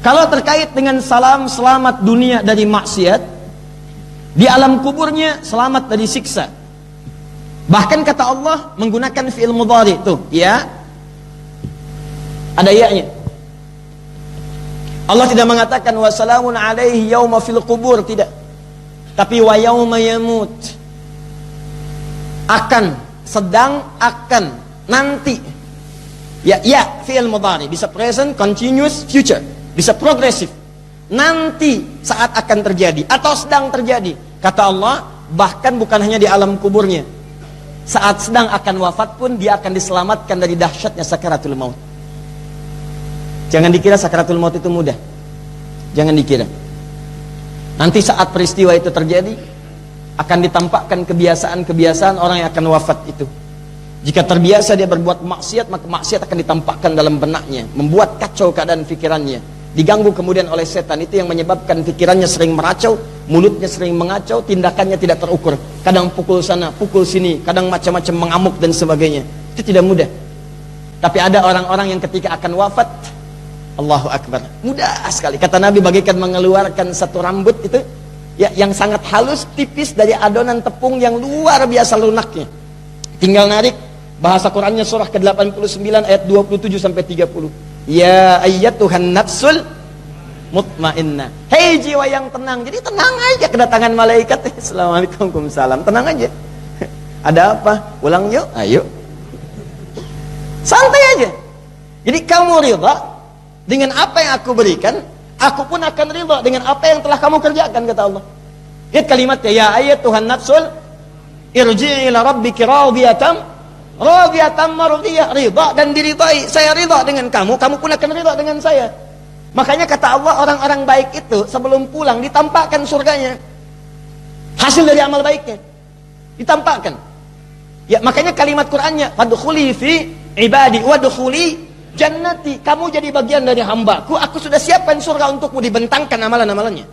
Kalau terkait dengan selamat dunia dari maksiat, di alam kuburnya selamat dari siksa. Bahkan kata Allah menggunakan fi'il mudhari tuh, ya. Ada ya-nya. Allah tidak mengatakan wassalamun alaihi yauma fil qubur, tidak. Tapi wa yauma yamut. Akan, sedang, akan, nanti. Ya, fi'il mudhari bisa present, continuous, future. Bisa progresif. Nanti saat akan terjadi atau sedang terjadi. Kata Allah, bahkan bukan hanya di alam kuburnya. Saat sedang akan wafat pun dia akan diselamatkan dari dahsyatnya sakaratul maut. Jangan dikira sakaratul maut itu mudah. Jangan dikira. Nanti saat peristiwa itu terjadi, akan ditampakkan kebiasaan-kebiasaan orang yang akan wafat itu. Jika terbiasa dia berbuat maksiat, maka maksiat akan ditampakkan dalam benaknya, membuat kacau keadaan pikirannya. Diganggu kemudian oleh setan, itu yang menyebabkan pikirannya sering meracau, mulutnya sering mengacau, tindakannya tidak terukur. Kadang pukul sana, pukul sini, kadang macam-macam mengamuk dan sebagainya. Itu tidak mudah. Tapi ada orang-orang yang ketika akan wafat, Allahu Akbar, mudah sekali. Kata Nabi bagaikan mengeluarkan satu rambut itu, ya, yang sangat halus, tipis dari adonan tepung yang luar biasa lunaknya. Tinggal narik. Bahasa Qurannya surah ke-89 ayat 27 sampai 30. Ya ayyatuhan nafsul mutmainnah. Hei jiwa yang tenang. Jadi tenang aja kedatangan malaikat. Assalamualaikum, waalaikumsalam. Tenang aja. Ada apa? Ulang yuk. Ayo. Santai aja. Jadi kamu ridha dengan apa yang aku berikan, aku pun akan ridha dengan apa yang telah kamu kerjakan, kata Allah. Lihat kalimatnya, ya ayyatuhan nafsul irji'i ila rabbiki radiyatan mardiyah, ridha dan diridhai. Saya ridha dengan kamu, kamu pun akan ridha dengan saya. Makanya kata Allah, orang-orang baik itu sebelum pulang ditampakkan surganya, hasil dari amal baiknya ditampakkan. Ya, makanya kalimat Qur'annya fadkhuli fi ibadi wadkhuli jannati. Kamu jadi bagian dari hambaku, aku sudah siapkan surga untukmu, dibentangkan amalan-amalannya.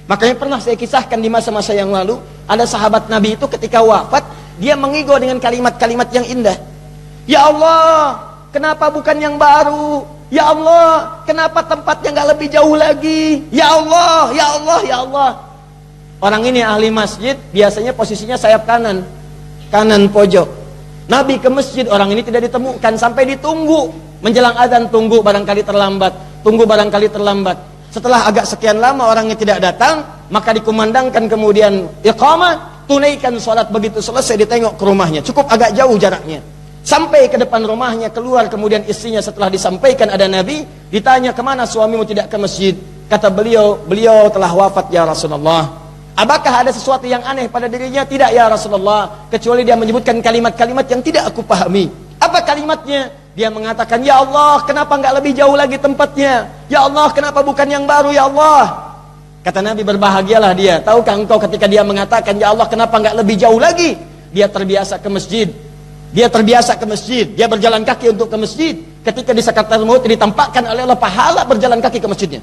Makanya pernah saya kisahkan di masa-masa yang lalu, ada sahabat Nabi itu ketika wafat, dia mengigo dengan kalimat-kalimat yang indah. Ya Allah, kenapa bukan yang baru? Ya Allah, kenapa tempatnya nggak lebih jauh lagi? Ya Allah, ya Allah, ya Allah. Orang ini ahli masjid, biasanya posisinya sayap kanan pojok. Nabi ke masjid, orang ini tidak ditemukan, sampai ditunggu. Menjelang azan, tunggu barangkali terlambat. Setelah agak sekian lama orangnya tidak datang, maka dikumandangkan kemudian iqamah. Tunaikan sholat, begitu selesai ditengok ke rumahnya, cukup agak jauh jaraknya, sampai ke depan rumahnya, keluar kemudian istrinya setelah disampaikan ada Nabi, ditanya kemana suamimu tidak ke masjid, kata beliau telah wafat ya Rasulullah. Apakah ada sesuatu yang aneh pada dirinya? Tidak ya Rasulullah, kecuali dia menyebutkan kalimat-kalimat yang tidak aku pahami. Apa kalimatnya? Dia mengatakan, ya Allah, kenapa nggak lebih jauh lagi tempatnya? Ya Allah, kenapa bukan yang baru ya Allah? Kata Nabi, berbahagialah dia. Tahukah engkau ketika dia mengatakan, ya Allah, kenapa nggak lebih jauh lagi? Dia terbiasa ke masjid. Dia berjalan kaki untuk ke masjid. Ketika di sakaratul maut ditampakkan oleh Allah pahala berjalan kaki ke masjidnya.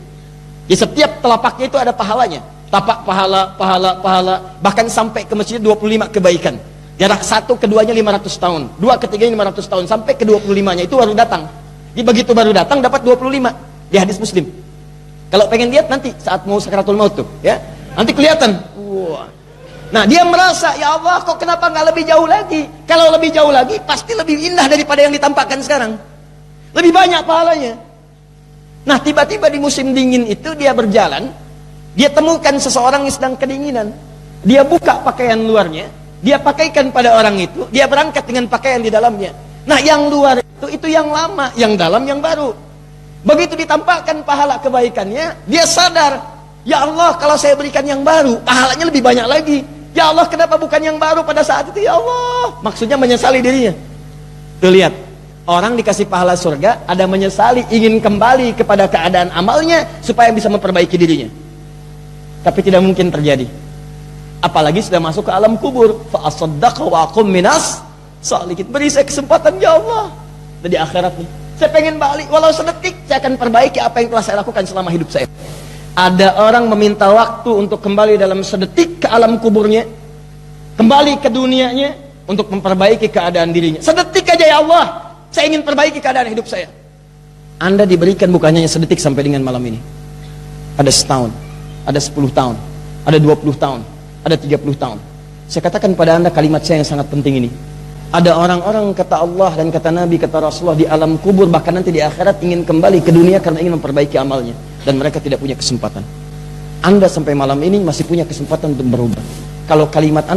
Di setiap telapaknya itu ada pahalanya. Tapak pahala. Bahkan sampai ke masjid 25 kebaikan. Jarak satu keduanya 500 tahun. Dua ketiganya 500 tahun. Sampai ke 25-nya itu baru datang. Begitu baru datang dapat 25. Di hadis Muslim. Kalau pengen lihat nanti saat mau sakaratul maut tuh, ya, nanti kelihatan. Wah. Nah, dia merasa, ya Allah, kok kenapa nggak lebih jauh lagi? Kalau lebih jauh lagi, pasti lebih indah daripada yang ditampakkan sekarang. Lebih banyak pahalanya. Nah, tiba-tiba di musim dingin itu dia berjalan, dia temukan seseorang yang sedang kedinginan. Dia buka pakaian luarnya, dia pakaikan pada orang itu, dia berangkat dengan pakaian di dalamnya. Nah, yang luar itu yang lama, yang dalam yang baru. Begitu ditampakkan pahala kebaikannya, dia sadar, ya Allah, kalau saya berikan yang baru, pahalanya lebih banyak lagi. Ya Allah, kenapa bukan yang baru pada saat itu, ya Allah? Maksudnya menyesali dirinya. Tuh lihat, orang dikasih pahala surga, ada menyesali, ingin kembali kepada keadaan amalnya, supaya bisa memperbaiki dirinya. Tapi tidak mungkin terjadi. Apalagi sudah masuk ke alam kubur. Fa asaddaqa wa aqum minas shalihin. Beri saya kesempatan, ya Allah. Di akhirat nih, saya pengen balik, walau sedetik, saya akan perbaiki apa yang telah saya lakukan selama hidup saya. Ada orang meminta waktu untuk kembali dalam sedetik ke alam kuburnya, kembali ke dunianya, untuk memperbaiki keadaan dirinya. Sedetik aja, ya Allah, saya ingin perbaiki keadaan hidup saya. Anda diberikan bukan hanya sedetik sampai dengan malam ini. ada setahun, ada 10 tahun, ada 20 tahun, ada 30 tahun. Saya katakan pada anda kalimat saya yang sangat penting ini. Ada orang-orang kata Allah dan kata Nabi, kata Rasulullah di alam kubur, bahkan nanti di akhirat ingin kembali ke dunia karena ingin memperbaiki amalnya. Dan mereka tidak punya kesempatan. Anda sampai malam ini masih punya kesempatan untuk berubah. Kalau kalimat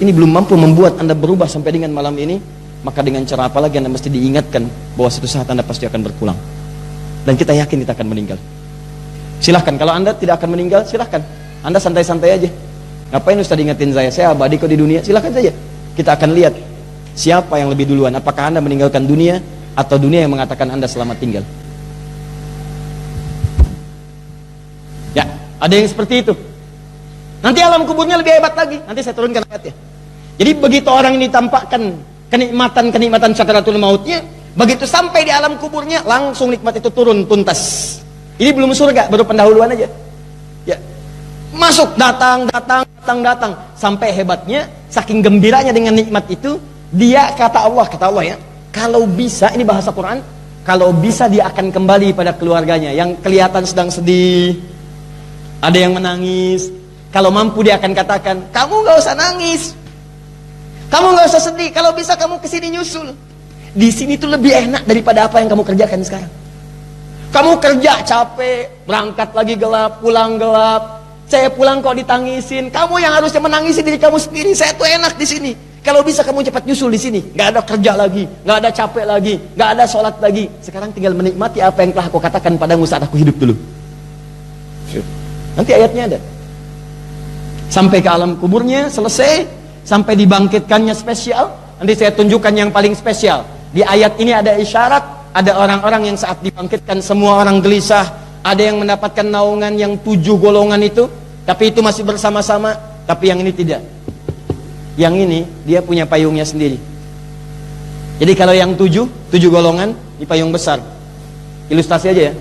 ini belum mampu membuat anda berubah sampai dengan malam ini, maka dengan cara apa lagi anda mesti diingatkan bahwa suatu saat anda pasti akan berpulang. Dan kita yakin kita akan meninggal. Silahkan, kalau anda tidak akan meninggal, silahkan. Anda santai-santai aja. Ngapain Ustaz ingetin saya abadi kok di dunia? Silahkan saja. Kita akan lihat siapa yang lebih duluan. Apakah anda meninggalkan dunia atau dunia yang mengatakan anda selamat tinggal. Ya, ada yang seperti itu. Nanti alam kuburnya lebih hebat lagi. Nanti saya turunkan ayatnya. Jadi begitu orang ini tampakkan kenikmatan sakaratul mautnya, begitu sampai di alam kuburnya, langsung nikmat itu turun tuntas. Ini belum surga, baru pendahuluan aja. Ya. Masuk, datang. Sampai hebatnya, saking gembiranya dengan nikmat itu, dia kata Allah ya, kalau bisa, ini bahasa Quran, kalau bisa dia akan kembali pada keluarganya yang kelihatan sedang sedih. Ada yang menangis. Kalau mampu dia akan katakan, kamu gak usah nangis, kamu gak usah sedih, kalau bisa kamu kesini nyusul. Di sini tuh lebih enak daripada apa yang kamu kerjakan sekarang. Kamu kerja capek, berangkat lagi gelap, pulang gelap. Saya pulang kok ditangisin. Kamu yang harusnya menangisi diri kamu sendiri. Saya tuh enak di sini. Kalau bisa kamu cepat nyusul di sini. Gak ada kerja lagi, gak ada capek lagi, gak ada sholat lagi. Sekarang tinggal menikmati apa yang telah aku katakan padamu saat aku hidup dulu. Nanti ayatnya ada. Sampai ke alam kuburnya selesai, sampai dibangkitkannya spesial. Nanti saya tunjukkan yang paling spesial. Di ayat ini ada isyarat, ada orang-orang yang saat dibangkitkan semua orang gelisah, ada yang mendapatkan naungan yang 7 golongan itu, tapi itu masih bersama-sama. Tapi yang ini tidak. Yang ini dia punya payungnya sendiri. Jadi kalau yang 7 golongan di payung besar. Ilustrasi aja ya.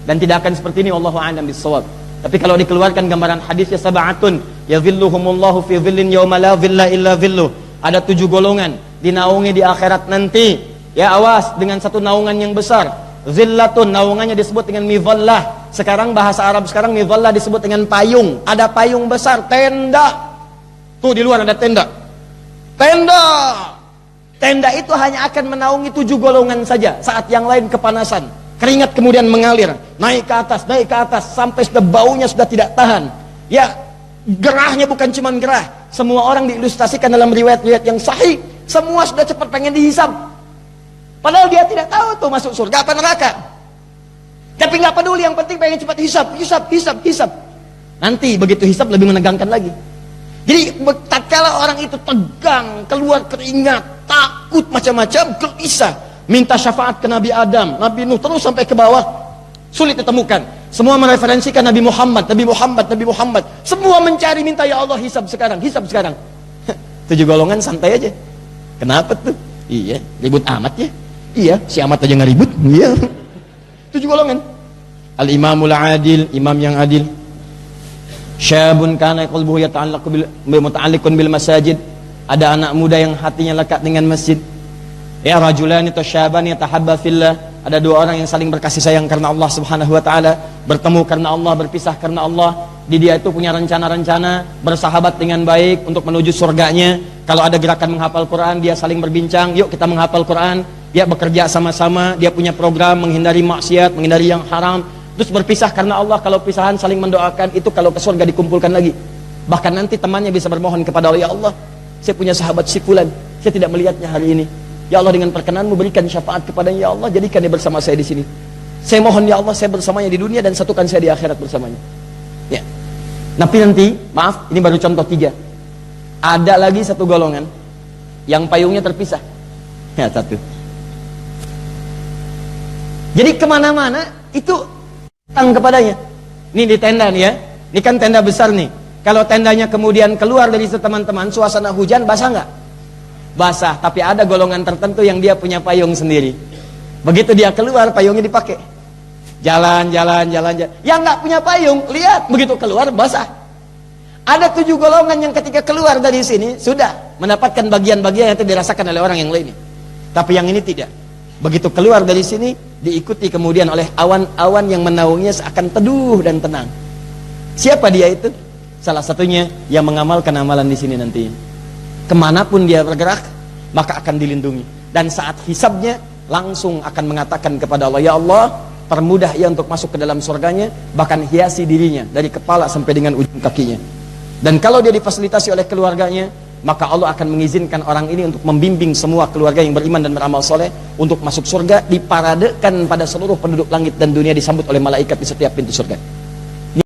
Dan tidak akan seperti ini, wallahu a'lam bissawab. Tapi kalau dikeluarkan gambaran hadisnya, sab'atun yazilluhumullahu fi dhillin yawma la dhilla illa dhilluh. Ada 7 golongan dinaungi di akhirat nanti. Ya, awas dengan satu naungan yang besar. Zillatun, naungannya disebut dengan midhallah. Sekarang bahasa Arab sekarang midhallah disebut dengan payung. Ada payung besar, tenda. Tuh di luar ada tenda. Tenda itu hanya akan menaungi 7 golongan saja. Saat yang lain kepanasan, keringat kemudian mengalir, naik ke atas, sampai sudah baunya sudah tidak tahan. Ya, gerahnya bukan cuma gerah. Semua orang diilustrasikan dalam riwayat-riwayat yang sahih, semua sudah cepat pengen dihisab. Padahal dia tidak tahu tuh masuk surga apa neraka. Tapi nggak peduli, yang penting pengen cepat hisab. Nanti begitu hisab lebih menegangkan lagi. Jadi tatkala orang itu tegang, keluar keringat, takut macam-macam, gelisah, minta syafaat ke Nabi Adam, Nabi Nuh, terus sampai ke bawah, sulit ditemukan. Semua mereferensikan Nabi Muhammad. Semua mencari, minta, ya Allah hisab sekarang. 7 golongan santai aja. Kenapa tuh? Iya, ribut amat ya. Iya, si amat aja nggak ribut. Iya. 7 golongan. Al-imamul adil, imam yang adil. Syabun kana qalbuhu muta'alliqun bil masajid. Ada anak muda yang hatinya lekat dengan masjid. Ya, rajulani tasyabani yatahabba fillah. Ada 2 orang yang saling berkasih sayang karena Allah Subhanahu wa taala, bertemu karena Allah, berpisah karena Allah. Di dia itu punya rencana-rencana, bersahabat dengan baik untuk menuju surganya. Kalau ada gerakan menghafal Quran, dia saling berbincang, yuk kita menghafal Quran. Dia bekerja sama-sama, dia punya program menghindari maksiat, menghindari yang haram. Terus berpisah karena Allah. Kalau pisahan saling mendoakan, itu kalau ke surga dikumpulkan lagi. Bahkan nanti temannya bisa bermohon kepada Allah, ya Allah, saya punya sahabat si fulan, saya tidak melihatnya hari ini. Ya Allah, dengan perkenanmu berikan syafaat kepadanya, ya Allah, jadikan dia bersama saya di sini. Saya mohon ya Allah, saya bersamanya di dunia dan satukan saya di akhirat bersamanya. Ya. Tapi nanti, maaf, ini baru contoh 3. Ada lagi 1 golongan yang payungnya terpisah. Ya, 1. Jadi kemana-mana itu datang kepadanya. Ini di tenda nih ya. Ini kan tenda besar nih. Kalau tendanya kemudian keluar dari teman-teman, suasana hujan, basah nggak? Basah. Tapi ada golongan tertentu yang dia punya payung sendiri. Begitu dia keluar, payungnya dipakai. Jalan. Yang nggak punya payung, lihat begitu keluar basah. Ada 7 golongan yang ketika keluar dari sini sudah mendapatkan bagian-bagian yang itu dirasakan oleh orang yang lainnya. Tapi yang ini tidak. Begitu keluar dari sini, diikuti kemudian oleh awan-awan yang menaunginya seakan teduh dan tenang. Siapa dia itu? Salah satunya yang mengamalkan amalan di sini nanti. Kemanapun dia bergerak, maka akan dilindungi. Dan saat hisabnya, langsung akan mengatakan kepada Allah, ya Allah, permudah ia untuk masuk ke dalam surganya, bahkan hiasi dirinya dari kepala sampai dengan ujung kakinya. Dan kalau dia difasilitasi oleh keluarganya, maka Allah akan mengizinkan orang ini untuk membimbing semua keluarga yang beriman dan beramal soleh untuk masuk surga, diparadekan pada seluruh penduduk langit dan dunia, disambut oleh malaikat di setiap pintu surga.